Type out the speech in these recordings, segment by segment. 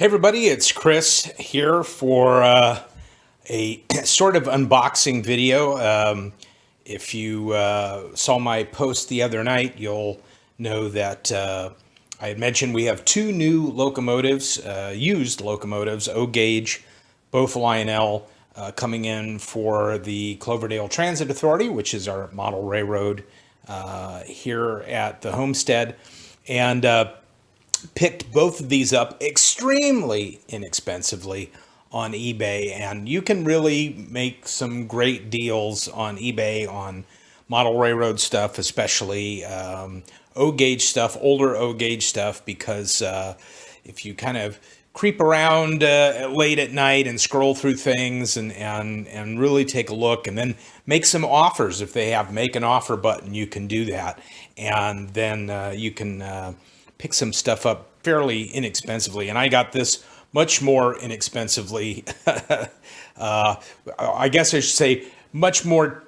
Hey everybody, it's Chris here for a sort of unboxing video. If you saw my post the other night, you'll know that I had mentioned we have two new locomotives, used locomotives, O-gauge, both Lionel, coming in for the Cloverdale Transit Authority, which is our model railroad here at the homestead. And picked both of these up extremely inexpensively on eBay, and you can really make some great deals on eBay on model railroad stuff, especially O-gauge stuff, older O-gauge stuff, because if you kind of creep around late at night and scroll through things and really take a look and then make some offers. If they have make an offer button, you can do that, and then you can pick some stuff up fairly inexpensively. And I got this much more inexpensively. I guess I should say much more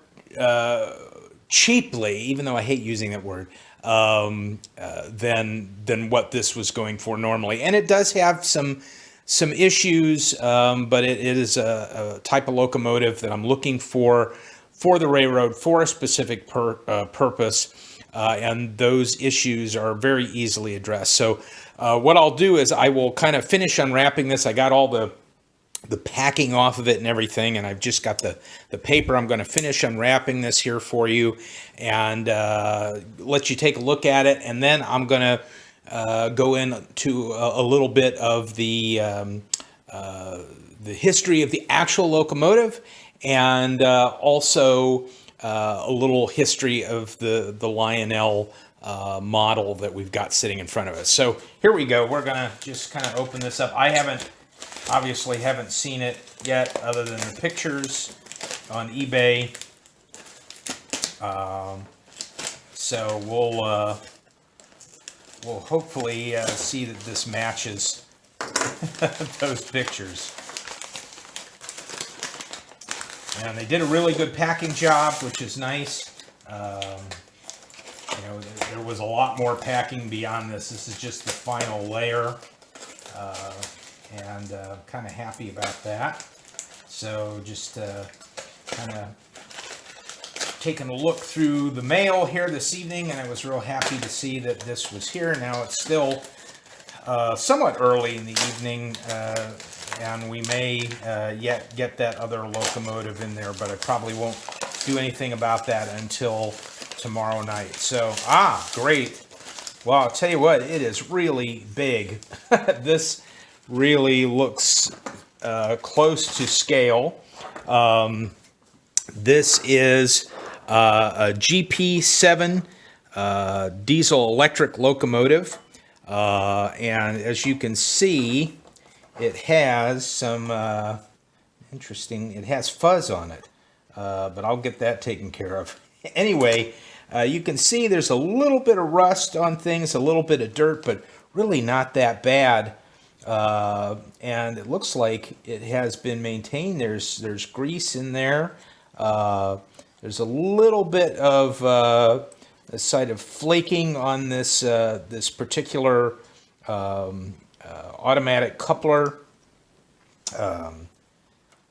cheaply, even though I hate using that word, than what this was going for normally. And it does have some issues, but it is a type of locomotive that I'm looking for the railroad for a specific purpose. And those issues are very easily addressed. So what I'll do is I will kind of finish unwrapping this. I got all the packing off of it and everything, and I've just got the paper. I'm going to finish unwrapping this here for you and let you take a look at it. And then I'm going to go into a little bit of the history of the actual locomotive, and also a little history of the Lionel model that we've got sitting in front of us. So here we go. We're gonna just kind of open this up. I obviously haven't seen it yet, other than the pictures on eBay. So we'll hopefully see that this matches those pictures. And they did a really good packing job, which is nice. There was a lot more packing beyond this. This is just the final layer, and kind of happy about that. So just kind of taking a look through the mail here this evening, and I was real happy to see that this was here. Now it's still somewhat early in the evening, and we may yet get that other locomotive in there, but I probably won't do anything about that until tomorrow night. So, great. Well, I'll tell you what, it is really big. This really looks close to scale. This is a GP-7 diesel electric locomotive, and as you can see, it has some it has fuzz on it, but I'll get that taken care of. Anyway, you can see there's a little bit of rust on things, a little bit of dirt, but really not that bad. And it looks like it has been maintained. There's grease in there. There's a little bit of a side of flaking on this this particular automatic coupler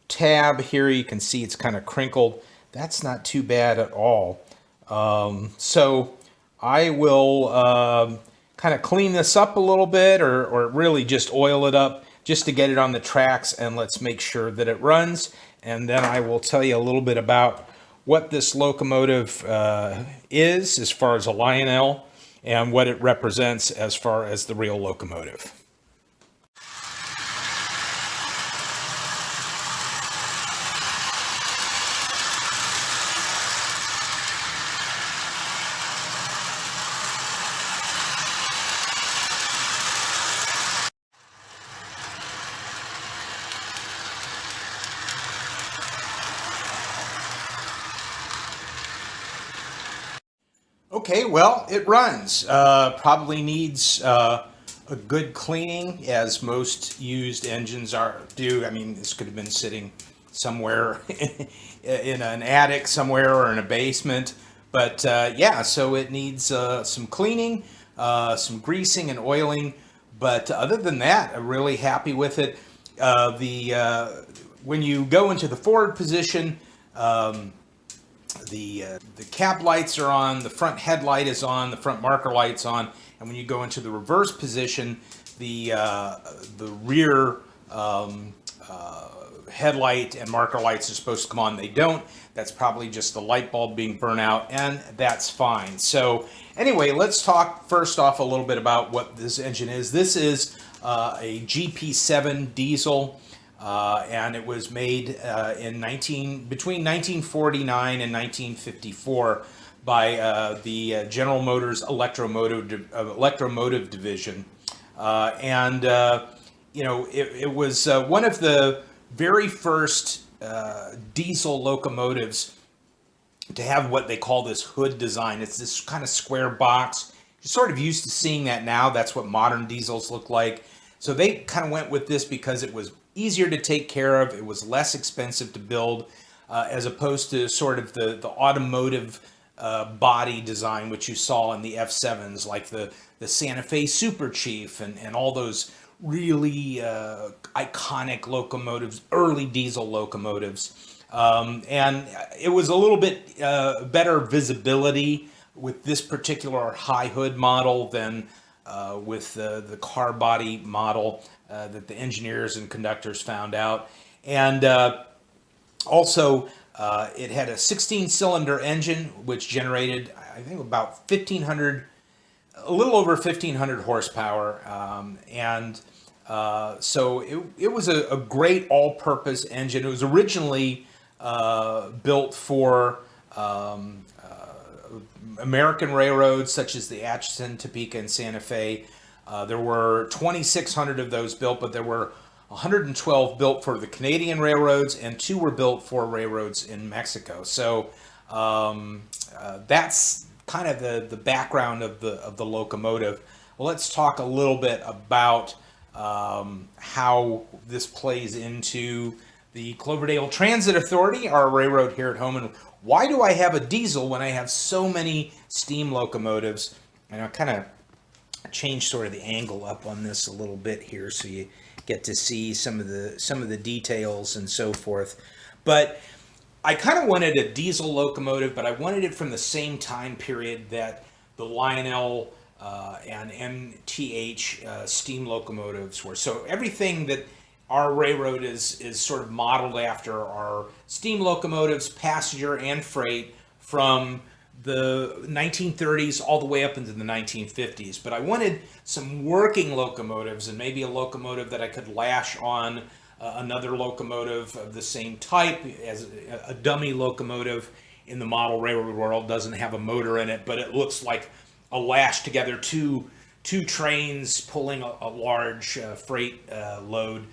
tab here. You can see it's kind of crinkled. That's not too bad at all. So I will kind of clean this up a little bit, or really just oil it up just to get it on the tracks, and let's make sure that it runs. And then I will tell you a little bit about what this locomotive is as far as a Lionel, and what it represents as far as the real locomotive. Okay, well, it runs. Probably needs a good cleaning, as most used engines do. I mean, this could have been sitting somewhere in an attic somewhere or in a basement. But yeah, so it needs some cleaning, some greasing and oiling. But other than that, I'm really happy with it. The When you go into the forward position, um, the cab lights are on, the front headlight is on, the front marker light's on, and when you go into the reverse position, the rear headlight and marker lights are supposed to come on. They don't. That's probably just the light bulb being burnt out, and that's fine. So anyway, let's talk first off a little bit about what this engine is. This is a GP-7 diesel. And it was made between 1949 and 1954 by the General Motors Electromotive Division. It was one of the very first diesel locomotives to have what they call this hood design. It's this kind of square box. You're sort of used to seeing that now. That's what modern diesels look like. So they kind of went with this because it was easier to take care of. It was less expensive to build, as opposed to sort of the automotive body design, which you saw in the F7s, like the Santa Fe Super Chief and all those really iconic locomotives, early diesel locomotives. And it was a little bit better visibility with this particular high hood model than with the car body model that the engineers and conductors found out. And also, it had a 16-cylinder engine, which generated, I think, about 1,500, a little over 1,500 horsepower. So it was a great all-purpose engine. It was originally built for American railroads such as the Atchison, Topeka, and Santa Fe. There were 2,600 of those built, but there were 112 built for the Canadian railroads, and 2 were built for railroads in Mexico. So that's kind of the background of the locomotive. Well, let's talk a little bit about how this plays into the Cloverdale Transit Authority, our railroad here at home, and why do I have a diesel when I have so many steam locomotives? And I'll kind of change sort of the angle up on this a little bit here so you get to see some of the details and so forth. But I kind of wanted a diesel locomotive, but I wanted it from the same time period that the Lionel and MTH steam locomotives were. So everything that our railroad is sort of modeled after are steam locomotives, passenger and freight, from the 1930s all the way up into the 1950s. But I wanted some working locomotives, and maybe a locomotive that I could lash on another locomotive of the same type. As a dummy locomotive in the model railroad world doesn't have a motor in it, but it looks like a lash together two trains pulling a large freight load.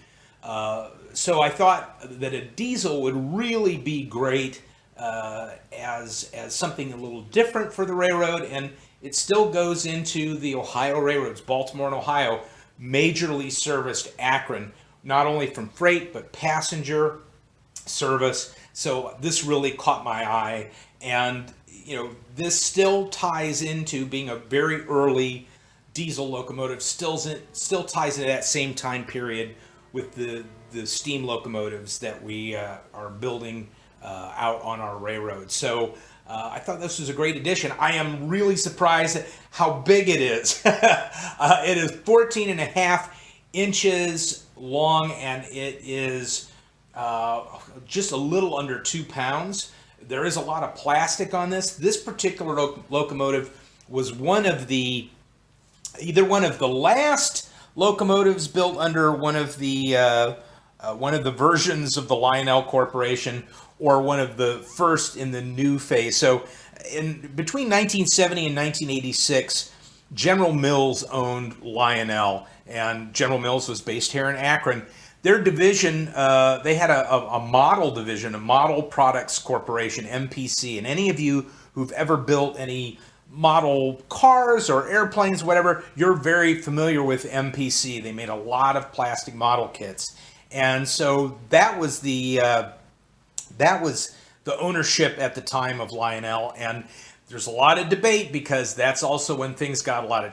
So I thought that a diesel would really be great as something a little different for the railroad, and it still goes into the Ohio railroads. Baltimore and Ohio majorly serviced Akron, not only from freight but passenger service. So this really caught my eye, and this still ties into being a very early diesel locomotive. Still ties into that same time period with the steam locomotives that we are building out on our railroad. So I thought this was a great addition. I am really surprised at how big it is. It is 14 and a half inches long, and it is just a little under 2 pounds. There is a lot of plastic on this. This particular locomotive was either one of the last locomotives built under one of the versions of the Lionel Corporation, or one of the first in the new phase. So between 1970 and 1986, General Mills owned Lionel, and General Mills was based here in Akron. Their division, they had a model division, a Model Products Corporation, MPC. And any of you who've ever built any model cars or airplanes, whatever, you're very familiar with MPC. They made a lot of plastic model kits. And so that was the ownership at the time of Lionel. And there's a lot of debate, because that's also when things got a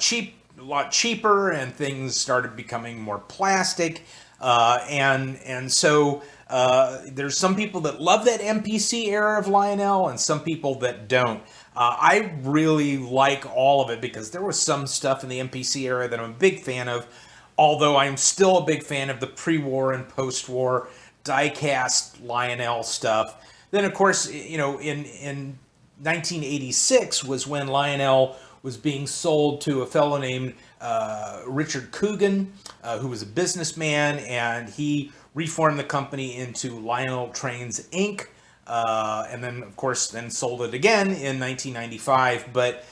lot cheaper, and things started becoming more plastic. And so there's some people that love that MPC era of Lionel, and some people that don't. I really like all of it because there was some stuff in the MPC era that I'm a big fan of, although I'm still a big fan of the pre-war and post-war die-cast Lionel stuff. Then, of course, in 1986 was when Lionel was being sold to a fellow named Richard Coogan, who was a businessman, and he reformed the company into Lionel Trains Inc. And then, of course, then sold it again in 1995. But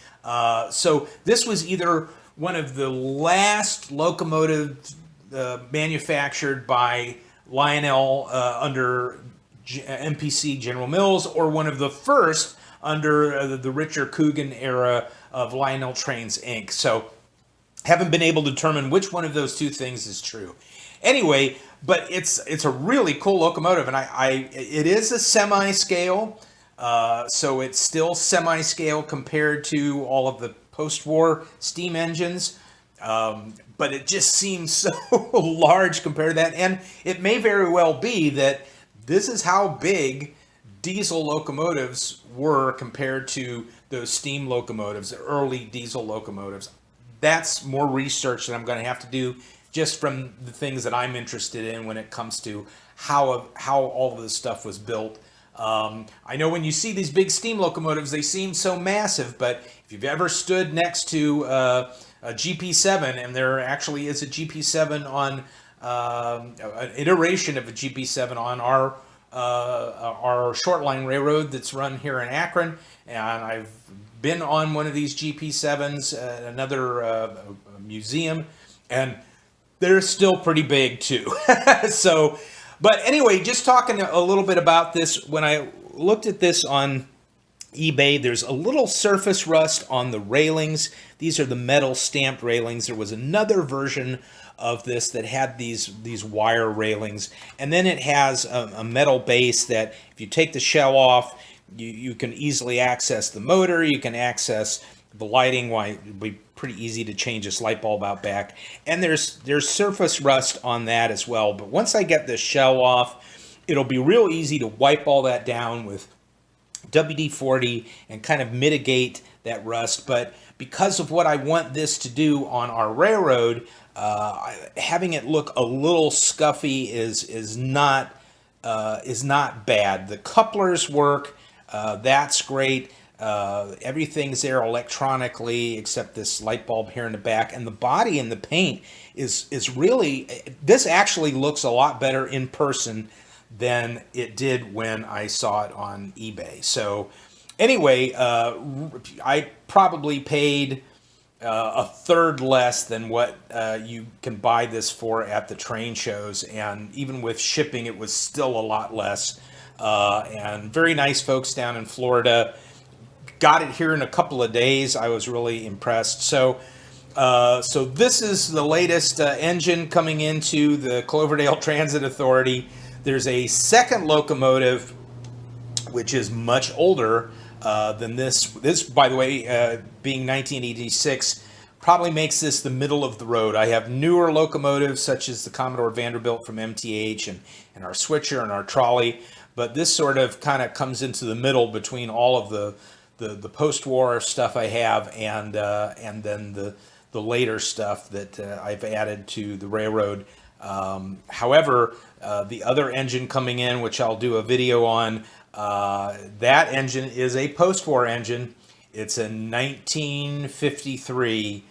so this was either one of the last locomotives manufactured by Lionel under MPC General Mills, or one of the first under the Richard Coogan era of Lionel Trains Inc. So haven't been able to determine which one of those two things is true. Anyway, but it's a really cool locomotive, and it is a semi-scale, so it's still semi-scale compared to all of the post-war steam engines, but it just seems so large compared to that, and it may very well be that this is how big diesel locomotives were compared to those steam locomotives, the early diesel locomotives. That's more research that I'm going to have to do just from the things that I'm interested in when it comes to how all of this stuff was built. I know when you see these big steam locomotives, they seem so massive, but if you've ever stood next to a GP-7, and there actually is a GP-7 on an iteration of a GP-7 on our short line railroad that's run here in Akron, and I've been on one of these GP-7s at another museum, and they're still pretty big too. So, but anyway, just talking a little bit about this, when I looked at this on eBay, there's a little surface rust on the railings. These are the metal stamped railings. There was another version of this that had these wire railings, and then it has a metal base that if you take the shell off, you can easily access the motor, you can access the lighting. Why it would be pretty easy to change this light bulb out back, and there's surface rust on that as well. But once I get the shell off, it'll be real easy to wipe all that down with WD-40 and kind of mitigate that rust. But because of what I want this to do on our railroad, having it look a little scuffy is not bad. The couplers work. That's great. Everything's there electronically except this light bulb here in the back, and the body and the paint is really, this actually looks a lot better in person than it did when I saw it on eBay. So anyway, I probably paid a third less than what you can buy this for at the train shows, and even with shipping it was still a lot less. And very nice folks down in Florida. Got it here in a couple of days. I was really impressed. So this is the latest engine coming into the Cloverdale Transit Authority. There's a second locomotive, which is much older than this. This, by the way, being 1986, probably makes this the middle of the road. I have newer locomotives, such as the Commodore Vanderbilt from MTH and our switcher and our trolley, but this sort of kind of comes into the middle between all of the post-war stuff I have and then the later stuff that I've added to the railroad. However, the other engine coming in, which I'll do a video on, that engine is a post-war engine. It's a 1953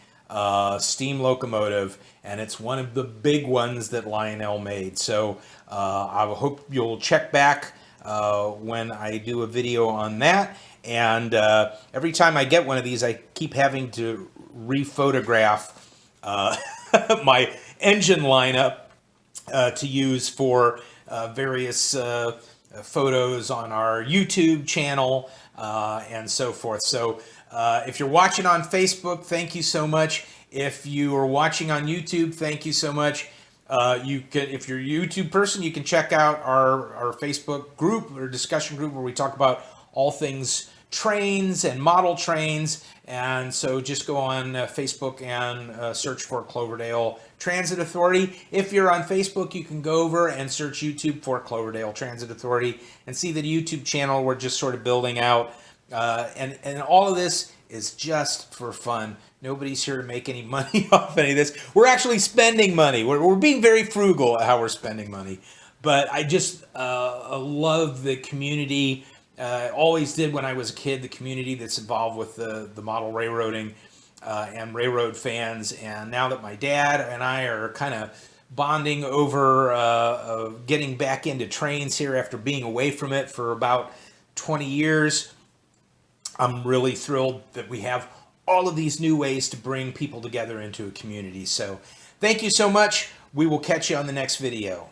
steam locomotive, and it's one of the big ones that Lionel made. So I hope you'll check back when I do a video on that. And every time I get one of these, I keep having to rephotograph my engine lineup to use for various photos on our YouTube channel and so forth. So if you're watching on Facebook, thank you so much. If you are watching on YouTube, thank you so much. You can, if you're a YouTube person, you can check out our Facebook group or discussion group where we talk about all things trains and model trains. And so just go on Facebook and search for Cloverdale Transit Authority. If you're on Facebook, you can go over and search YouTube for Cloverdale Transit Authority and see the YouTube channel we're just sort of building out. And all of this is just for fun. Nobody's here to make any money off any of this. We're actually spending money. We're being very frugal at how we're spending money. But I just love the community. Always did when I was a kid, the community that's involved with the model railroading and railroad fans. And now that my dad and I are kind of bonding over getting back into trains here after being away from it for about 20 years, I'm really thrilled that we have all of these new ways to bring people together into a community. So thank you so much. We will catch you on the next video.